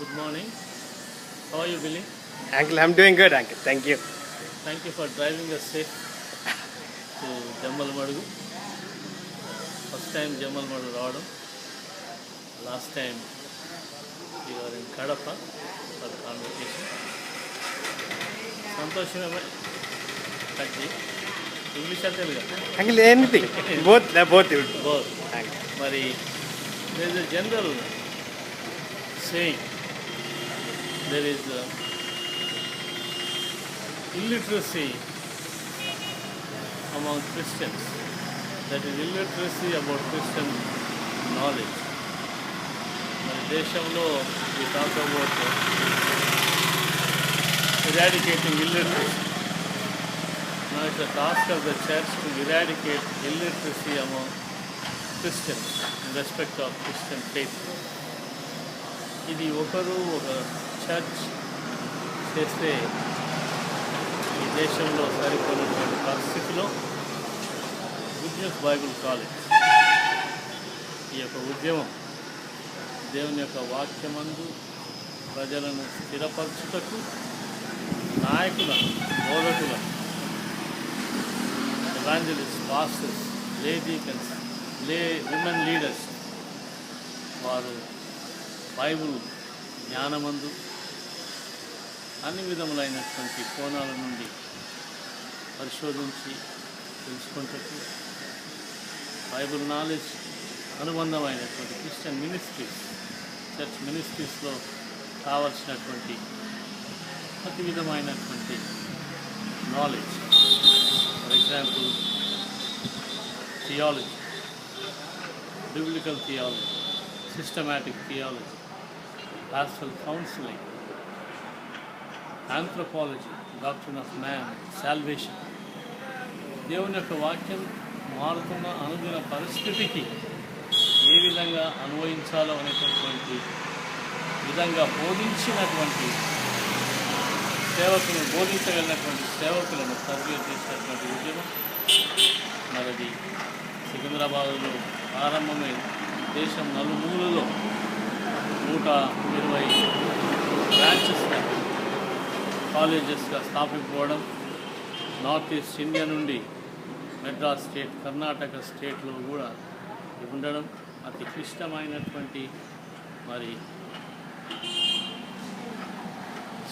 Good morning. How are you, Billy? Uncle, I'm doing good, Uncle. Thank you. Thank you for driving us safe to Jamal Madugu. First time Jamal Madugu రావడం. Last time we were in Kadapa for convocation. సంతోషమే కచ్చి English అంటే Uncle, anything. both. both. మరి there is a general saying, there is illiteracy among Christians, that is illiteracy about Christian knowledge. మన దేశంలో we talk about eradicating illiteracy. Now it's the task of the church to eradicate illiteracy among Christians in respect of Christian faith. ఇది ఒకరు ఒక church చేస్తే ఈ దేశంలో సరిపోయినటువంటి పరిస్థితిలో good news Bible college ఈ యొక్క ఉద్యమం దేవుని యొక్క వాక్యమందు ప్రజలను స్థిరపరచుటకు నాయకులను బోధకులను evangelist pastors lay deacons women leaders వారు బైబిల్ జ్ఞానమందు అన్ని విధములైనటువంటి కోణాల నుండి పరిశోధించి తెలుసుకుంటూ బైబిల్ నాలెడ్జ్ అనుబంధమైనటువంటి క్రిస్టియన్ మినిస్ట్రీస్ చర్చ్ మినిస్ట్రీస్లో కావలసినటువంటి ప్రతి విధమైనటువంటి knowledge, for example theology, biblical theology, systematic theology, pastoral counseling, anthropology, doctrine of man, salvation. దేవుని యొక్క వాక్యం మారుతున్న అనుదిన పరిస్థితికి ఏ విధంగా అన్వయించాలో అనేటటువంటి విధంగా బోధించినటువంటి బోధించగలిగినటువంటి సేవకులను తరబియతు చేసినటువంటి ఉద్యమం మరది సికింద్రాబాద్లో ప్రారంభమైంది. దేశం నలుమూలలో 120 బ్రాంచెస్గా కాలేజెస్గా స్థాపించుకోవడం, నార్త్ ఈస్ట్ ఇండియా నుండి మెడ్రాస్ స్టేట్, కర్ణాటక స్టేట్లో కూడా ఉండడం అతి క్లిష్టమైనటువంటి మరి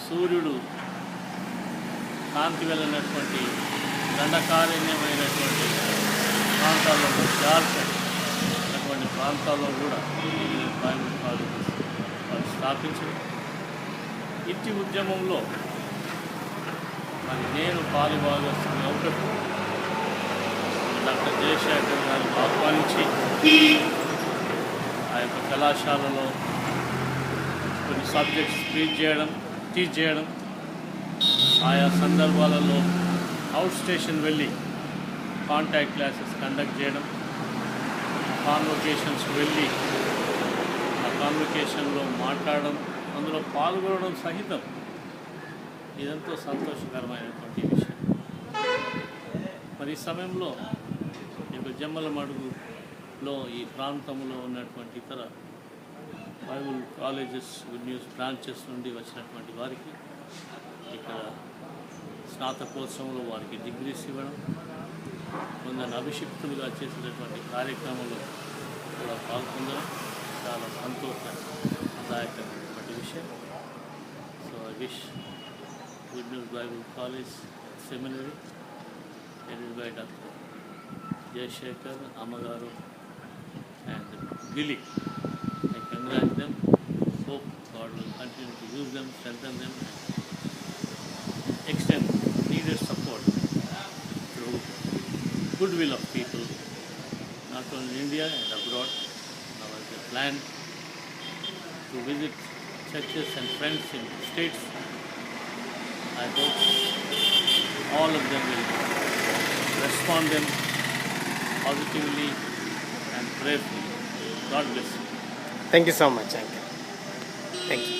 సూర్యుడు కాంతి వెళ్ళినటువంటి దండకారణ్యమైనటువంటి ప్రాంతాల్లో జార్ఖండ్ అటువంటి ప్రాంతాల్లో కూడా బైబిల్ కాలేజెస్ వారు స్థాపించడం. ఇట్టి ఉద్యమంలో మరి నేను పాలుభాగస్తుని అవుటకు డాక్టర్ జయశేఖర్ గారిని ఆహ్వానించి ఆ యొక్క కళాశాలలో కొన్ని సబ్జెక్ట్స్ టీచ్ చేయడం, ఆయా సందర్భాలలో అవుట్ స్టేషన్ వెళ్ళి కాంటాక్ట్ క్లాసెస్ కండక్ట్ చేయడం, కాన్వొకేషన్స్ వెళ్ళి ఆ కాన్వొకేషన్లో మాట్లాడడం, అందులో పాల్గొనడం సహితం ఇదంతా సంతోషకరమైనటువంటి విషయం. మరి ఈ సమయంలో జమ్మల మడుగులో ఈ ప్రాంతంలో ఉన్నటువంటి ఇతర Bible colleges, good news branches నుండి వచ్చినటువంటి వారికి ఇక్కడ స్నాతకోత్సవంలో వారికి డిగ్రీస్ ఇవ్వడం, కొందరు అభిషిక్తులుగా చేసినటువంటి కార్యక్రమంలో కూడా పాల్గొనడం చాలా సంతోషదాయకమైనటువంటి విషయం. So I wish good news Bible college seminary headed by Dr. Jayashekhar, Amagaru and Billy. I congratulate them. Hope God will continue to use them, strengthen them, and extend needed support through goodwill of people, not only in India and abroad. Now is a plan to visit churches and friends in states. I hope all of them will respond them positively and prayerfully. God bless you. Thank you so much, Uncle. Thank you.